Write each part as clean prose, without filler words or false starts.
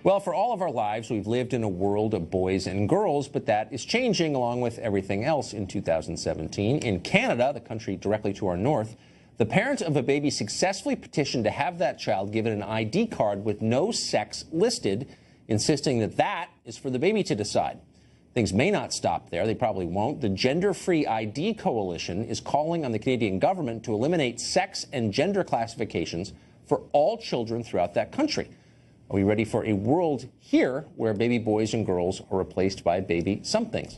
Well, for all of our lives, we've lived in a world of boys and girls, but that is changing along with everything else in 2017. In Canada, the country directly to our north, the parent of a baby successfully petitioned to have that child given an ID card with no sex listed, insisting that that is for the baby to decide. Things may not stop there. They probably won't. The Gender-Free ID Coalition is calling on the Canadian government to eliminate sex and gender classifications for all children throughout that country. Are we ready for a world here where baby boys and girls are replaced by baby somethings?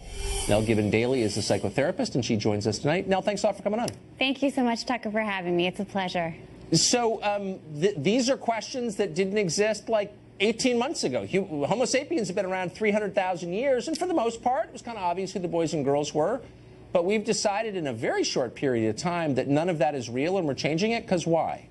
Nell Gibbon-Daly is a psychotherapist, and she joins us tonight. Nell, thanks a lot for coming on. Thank you so much, Tucker, for having me. It's a pleasure. So these are questions that didn't exist like 18 months ago. Homo sapiens have been around 300,000 years, and for the most part, it was kind of obvious who the boys and girls were. But we've decided in a very short period of time that none of that is real, and we're changing it, because why?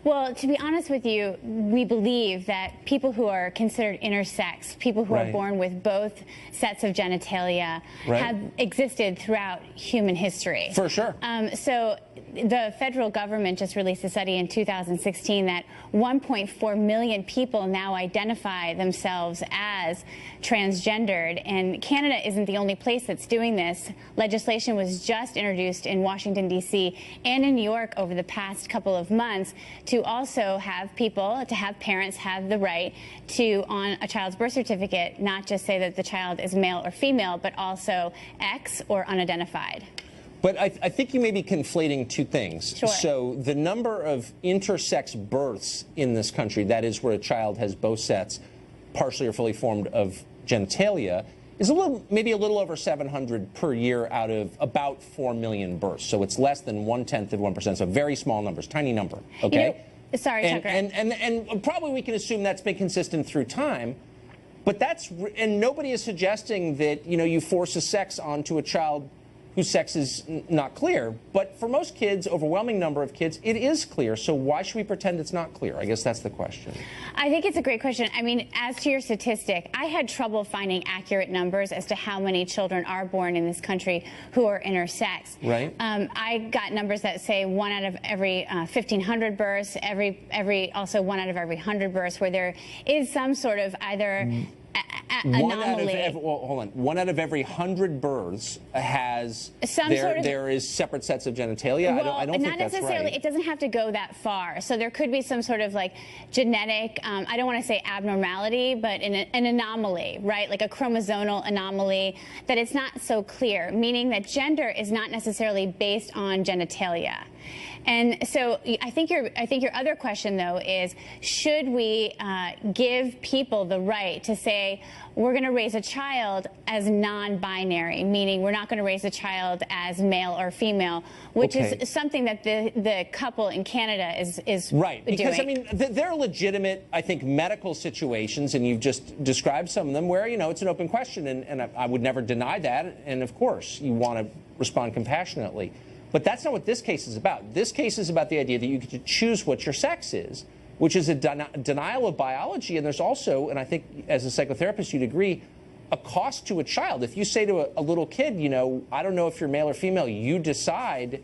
Well, to be honest with you, we believe that people who are considered intersex, people who are born with both sets of genitalia, have existed throughout human history. For sure. So the federal government just released a study in 2016 that 1.4 million people now identify themselves as transgendered, and Canada isn't the only place that's doing this. Legislation was just introduced in Washington, D.C. and in New York over the past couple of months to also have parents have the right to, on a child's birth certificate, not just say that the child is male or female, but also X or unidentified. But I think you may be conflating two things. Sure. So the number of intersex births in this country, that is where a child has both sets, partially or fully formed, of genitalia, is maybe a little over 700 per year out of about 4 million births. So it's less than 1/10 of 1%. So very small numbers, tiny number. Okay. Sorry, Tucker. And probably we can assume that's been consistent through time. But and nobody is suggesting that, you force a sex onto a child whose sex is not clear. But for most kids, overwhelming number of kids, it is clear. So why should we pretend it's not clear? I guess that's the question. I think it's a great question. I mean, as to your statistic, I had trouble finding accurate numbers as to how many children are born in this country who are intersex. Right. I got numbers that say 1 out of every 1,500 births, also 1 out of every 100 births, where there is some sort of either anomaly. Hold on. 1 out of every 100 births has there is separate sets of genitalia. Well, I don't think not that's necessarily. right. It doesn't have to go that far. So there could be some sort of like genetic, I don't want to say abnormality, but an anomaly, right? Like a chromosomal anomaly that it's not so clear, meaning that gender is not necessarily based on genitalia. And so I think your other question, though, is should we give people the right to say we're going to raise a child as non-binary, meaning we're not going to raise a child as male or female, which is something that the couple in Canada is right, because doing. I mean there are legitimate, I think, medical situations, and you've just described some of them where it's an open question, and I would never deny that, and of course you want to respond compassionately. But that's not what this case is about. This case is about the idea that you get to choose what your sex is, which is a denial of biology. And there's also, and I think as a psychotherapist you'd agree, a cost to a child. If you say to a little kid, I don't know if you're male or female, you decide,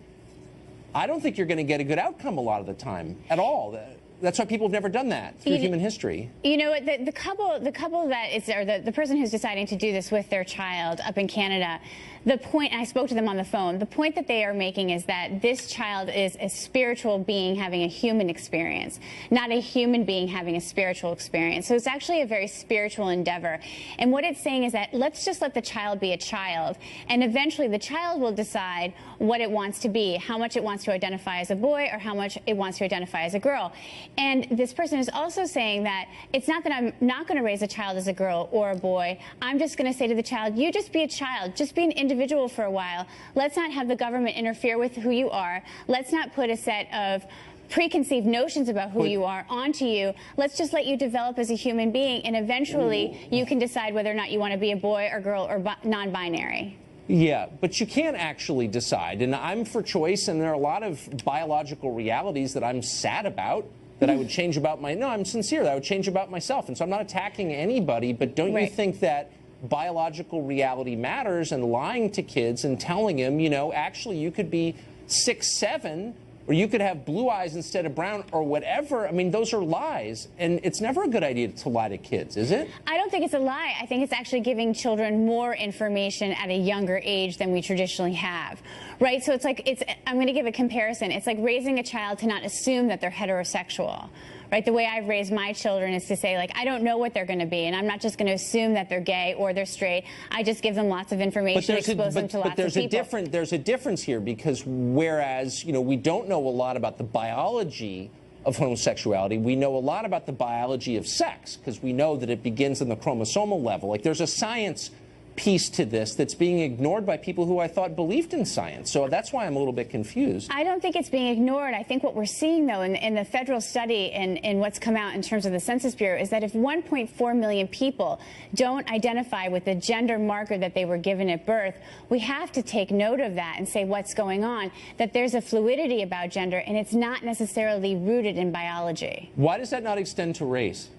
I don't think you're going to get a good outcome a lot of the time at all. That's why people have never done that through human history. You know what? The couple that is, or the person who's deciding to do this with their child up in Canada, the point, I spoke to them on the phone, the point that they are making is that this child is a spiritual being having a human experience, not a human being having a spiritual experience. So it's actually a very spiritual endeavor. And what it's saying is that let's just let the child be a child, and eventually the child will decide what it wants to be, how much it wants to identify as a boy or how much it wants to identify as a girl. And this person is also saying that it's not that I'm not going to raise a child as a girl or a boy. I'm just going to say to the child, you just be a child, just be an individual for a while. Let's not have the government interfere with who you are. Let's not put a set of preconceived notions about who you are onto you. Let's just let you develop as a human being, and eventually you can decide whether or not you want to be a boy or girl or non-binary. Yeah, but you can't actually decide. And I'm for choice, and there are a lot of biological realities that I'm sad about, that I would change about I'm sincere, that I would change about myself. And so I'm not attacking anybody, but don't you think that biological reality matters, and lying to kids and telling them, actually you could be 6'7", or you could have blue eyes instead of brown, or whatever. I mean, those are lies, and it's never a good idea to lie to kids, is it? I don't think it's a lie. I think it's actually giving children more information at a younger age than we traditionally have, right? So it's like, I'm going to give a comparison. It's like raising a child to not assume that they're heterosexual. Right, the way I've raised my children is to say, like, I don't know what they're going to be, and I'm not just going to assume that they're gay or they're straight. I just give them lots of information, expose them to lots of people. But there's a difference here, because whereas, you know, we don't know a lot about the biology of homosexuality, we know a lot about the biology of sex, because we know that it begins on the chromosomal level. Like, there's a science piece to this that's being ignored by people who I thought believed in science. So that's why I'm a little bit confused. I don't think it's being ignored. I think what we're seeing, though, in the federal study and what's come out in terms of the Census Bureau is that if 1.4 million people don't identify with the gender marker that they were given at birth, we have to take note of that and say what's going on, that there's a fluidity about gender, and it's not necessarily rooted in biology. Why does that not extend to race?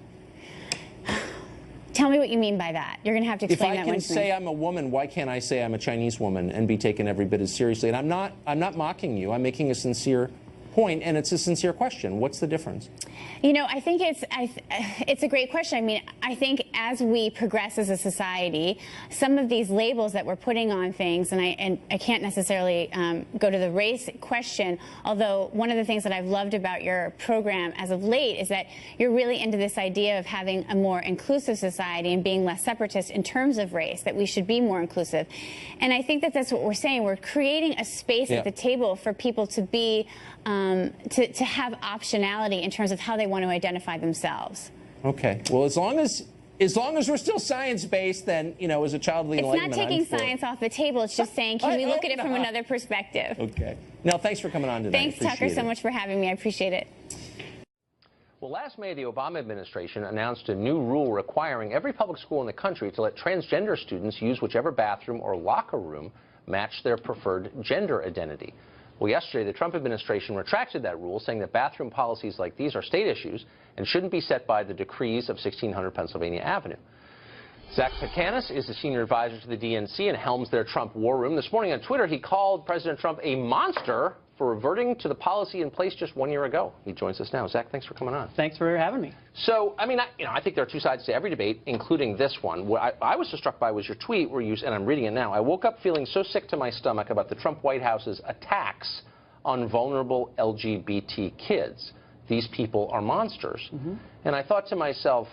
Tell me what you mean by that. You're going to have to explain that one to me. If I can say I'm a woman, why can't I say I'm a Chinese woman and be taken every bit as seriously? And I'm not mocking you. I'm making a sincere point, and it's a sincere question. What's the difference? You know, I think it's a great question. I mean, I think as we progress as a society, some of these labels that we're putting on things, and I can't necessarily go to the race question, although one of the things that I've loved about your program as of late is that you're really into this idea of having a more inclusive society and being less separatist in terms of race, that we should be more inclusive. And I think that that's what we're saying. We're creating a space at the table for people to be to have optionality in terms of how they want to identify themselves. Okay. Well, as long as we're still science-based, then, you know, as a child of the Enlightenment, it's not taking science off the table. It's just saying, can we look at it from another perspective? Okay. Now, thanks for coming on today. Thanks, Tucker, so much for having me. I appreciate it. Well, last May, the Obama administration announced a new rule requiring every public school in the country to let transgender students use whichever bathroom or locker room match their preferred gender identity. Well, yesterday, the Trump administration retracted that rule, saying that bathroom policies like these are state issues and shouldn't be set by the decrees of 1600 Pennsylvania Avenue. Zach Pecanis is the senior advisor to the DNC and helms their Trump war room. This morning on Twitter, he called President Trump a monster for reverting to the policy in place just 1 year ago. He joins us now. Zach, thanks for coming on. Thanks for having me. So, I mean, I think there are two sides to every debate, including this one. What I was so struck by was your tweet where you, and I'm reading it now, I woke up feeling so sick to my stomach about the Trump White House's attacks on vulnerable LGBT kids. These people are monsters. Mm-hmm. And I thought to myself,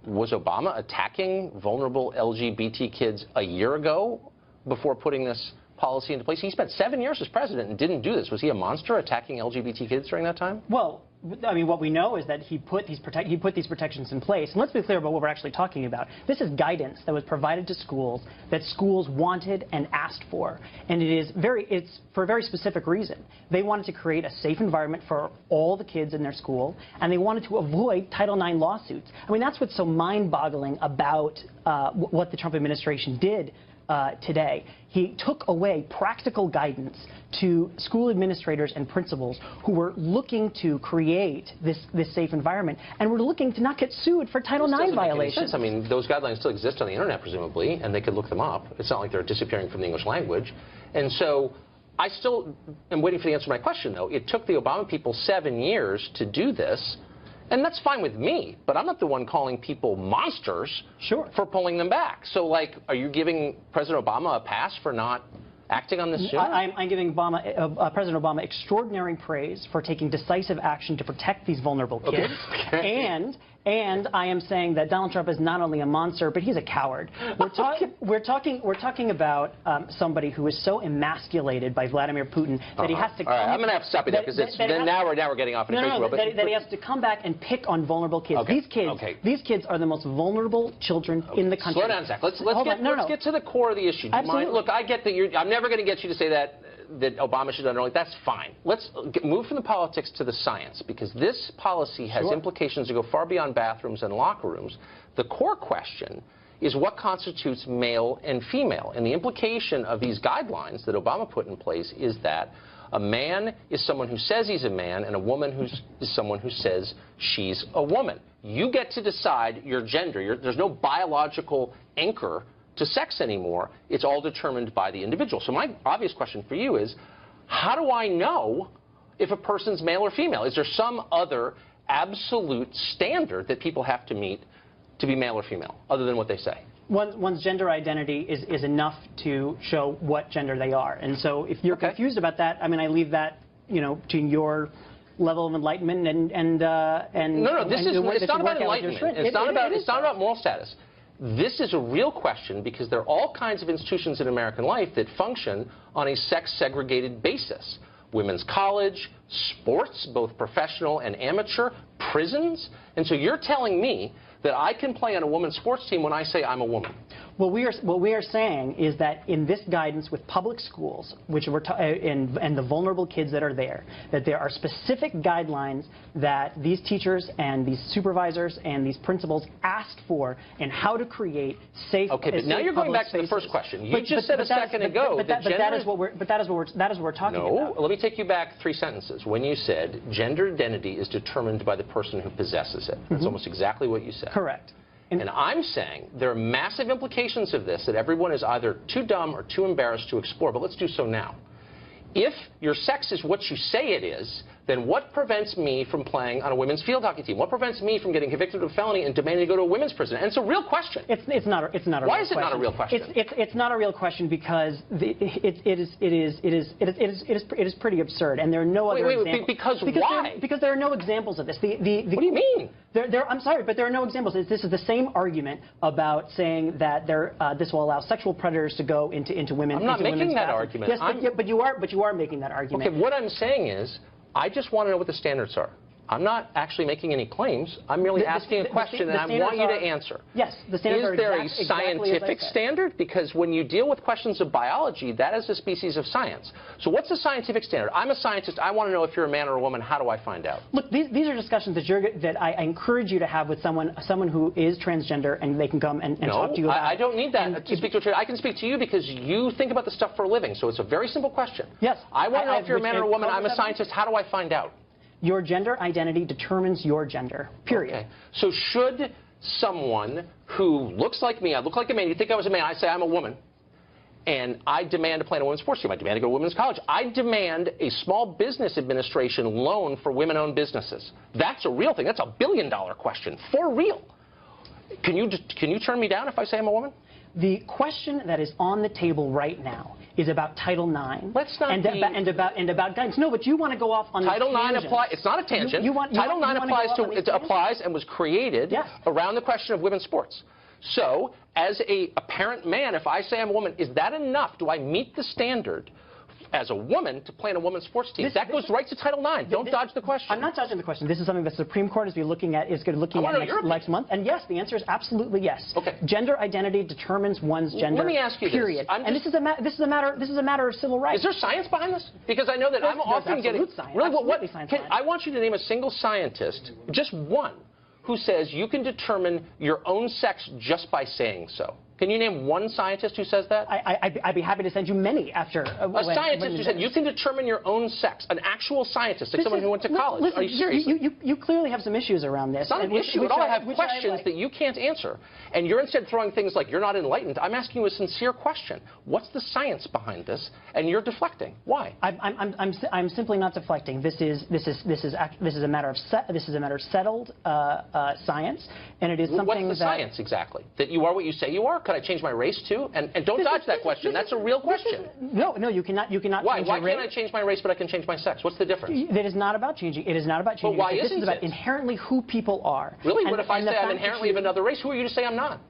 was Obama attacking vulnerable LGBT kids a year ago before putting this policy into place? He spent 7 years as president and didn't do this. Was he a monster attacking LGBT kids during that time? Well, I mean, what we know is that he put these protections in place. And let's be clear about what we're actually talking about. This is guidance that was provided to schools that schools wanted and asked for. And it's for a very specific reason. They wanted to create a safe environment for all the kids in their school, and they wanted to avoid Title IX lawsuits. I mean, that's what's so mind-boggling about what the Trump administration did today. He took away practical guidance to school administrators and principals who were looking to create this safe environment and were looking to not get sued for Title IX violations. I mean, those guidelines still exist on the internet, presumably, and they could look them up. It's not like they're disappearing from the English language. And so I still am waiting for the answer to my question, though. It took the Obama people 7 years to do this. And that's fine with me, but I'm not the one calling people monsters for pulling them back. So, like, are you giving President Obama a pass for not acting on this sooner? I'm giving President Obama extraordinary praise for taking decisive action to protect these vulnerable kids. Okay. And I am saying that Donald Trump is not only a monster, but he's a coward. We're talking about somebody who is so emasculated by Vladimir Putin that he has to come. All right, I'm going to have to stop you there because now we're getting off in a crazy world. That he has to come back and pick on vulnerable kids. Okay. These kids are the most vulnerable children in the country. Slow down, Zach. Let's get to the core of the issue. Absolutely. Look, I get that I'm never going to get you to say that Obama should have done it. That's fine. Let's move from the politics to the science, because this policy has implications that go far beyond bathrooms and locker rooms. The core question is what constitutes male and female. And the implication of these guidelines that Obama put in place is that a man is someone who says he's a man, and a woman is someone who says she's a woman. You get to decide your gender. There's no biological anchor to sex anymore. It's all determined by the individual. So my obvious question for you is, how do I know if a person's male or female? Is there some other absolute standard that people have to meet to be male or female, other than what they say? One's gender identity is enough to show what gender they are. And so if you're confused about that, I mean, I leave that, to your level of enlightenment and No, it's not about enlightenment. It's not about moral status. This is a real question because there are all kinds of institutions in American life that function on a sex-segregated basis. Women's college, sports, both professional and amateur, prisons. And so you're telling me that I can play on a women's sports team when I say I'm a woman. What we are saying is that in this guidance with public schools, which and the vulnerable kids that are there, that there are specific guidelines that these teachers and these supervisors and these principals asked for in how to create safe. Okay, but now you're going back to the first question. You just said a second ago that that is what we're talking about. No, let me take you back 3 sentences. When you said gender identity is determined by the person who possesses it. That's almost exactly what you said. Correct. And I'm saying there are massive implications of this that everyone is either too dumb or too embarrassed to explore, but let's do so now. If your sex is what you say it is, then what prevents me from playing on a women's field hockey team? What prevents me from getting convicted of a felony and demanding to go to a women's prison? And it's a real question. It's not a real question. Why is it not a real question? It's not a real question because it is pretty absurd, and there are no other examples. Because why? Because there are no examples of this. What do you mean? I'm sorry, but there are no examples. This is the same argument about saying that this will allow sexual predators to go into women. I'm not making that argument. Yes, but you are making that argument. Okay, what I'm saying is, I just want to know what the standards are. I'm not actually making any claims. I'm merely asking a question, and I want you to answer. Yes, the standards are Is there a scientific standard? Because when you deal with questions of biology, that is a species of science. So what's the scientific standard? I'm a scientist. I want to know if you're a man or a woman. How do I find out? Look, these are discussions that I encourage you to have with someone who is transgender, and they can come and talk to you about. I don't need that to speak to a I can speak to you because you think about this stuff for a living. So it's a very simple question. Yes. I want to know if you're a man or a woman. I'm a scientist. How do I find out? Your gender identity determines your gender, period. Okay. So should someone who looks like me, I look like a man, you think I was a man, I say I'm a woman, and I demand to play in a women's sports team, I demand to go to women's college, I demand a small business administration loan for women-owned businesses. That's a real thing. That's $1 billion question, for real. Can you turn me down if I say I'm a woman? The question that is on the table right now is about Title IX. Let's not and about guidance. No, but you want to go off on Title IX applies. It's not a tangent. Title IX applies and was created around the question of women's sports. So, as a apparent man, if I say I'm a woman, is that enough? Do I meet the standard as a woman to play in a women's sports team? That goes right to Title IX. Don't dodge the question. I'm not dodging the question. This is something the Supreme Court is going to be looking at next month. And yes, the answer is absolutely yes. Okay. Gender identity determines one's gender. Let me ask you period. this. And this is a matter of civil rights. Is there science behind this? Because I know that I'm often getting science. Really, science. I want you to name a single scientist, just one, who says you can determine your own sex just by saying so. Can you name one scientist who says that? I'd be happy to send you many after. A scientist who said you can determine your own sex. An actual scientist, like someone who went to college. Listen, are you serious? You clearly have some issues around this. It's not an issue at all. I have questions that you can't answer. And you're instead throwing things like you're not enlightened. I'm asking you a sincere question. What's the science behind this? And you're deflecting. Why? I'm simply not deflecting. This is a matter of settled science, and it is something that. What's the science exactly? That you are what you say you are? Could I change my race too? And don't dodge that question. That's a real question. No, you cannot. Why? Change Why your race. can't I change my race, but I can change my sex? What's the difference? It is not about changing. It is not about changing. But why This isn't is about it? Inherently who people are. Really? What if I say I'm inherently of another race? Who are you to say I'm not?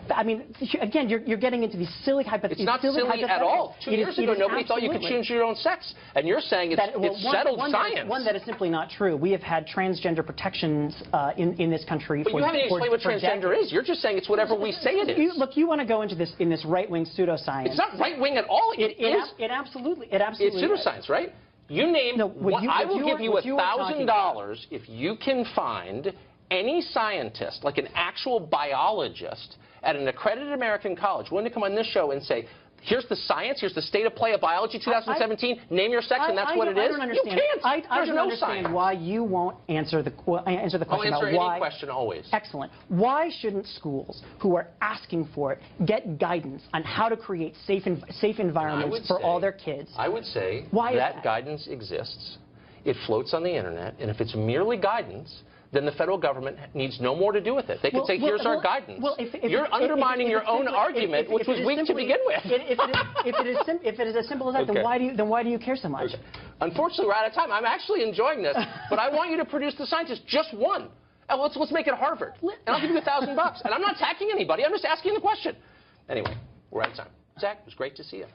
I mean, again, you're getting into these silly hypotheticals. It's not silly at all. 2 years ago, nobody thought you could change your own sex. And you're saying it's settled science. One that is simply not true. We have had transgender protections in this country but for you haven't explained what transgender is. You're just saying it's whatever we say it is. Look, you want to go into this in this right-wing pseudoscience. It's not right-wing at all. It absolutely It's pseudoscience, right? You name. I will give you $1,000 if you can find any scientist, like an actual biologist, at an accredited American college willing to come on this show and say, here's the science, here's the state of play of biology 2017, name your sex, and that's what it is? I don't understand. You can't. I don't understand why you won't answer the question about why. I'll answer any question always. Excellent. Why shouldn't schools who are asking for it get guidance on how to create safe environments for all their kids? I would say that guidance exists It floats on the internet, and if it's merely guidance, then the federal government needs no more to do with it. They could say, here's our guidance. You're undermining your own argument, which was weak to begin with. If it is as simple as that, then why do you care so much? Okay. Unfortunately, we're out of time. I'm actually enjoying this, but I want you to produce the scientists, just one. And let's make it Harvard, and I'll give you $1,000. And I'm not attacking anybody. I'm just asking the question. Anyway, we're out of time. Zach, it was great to see you.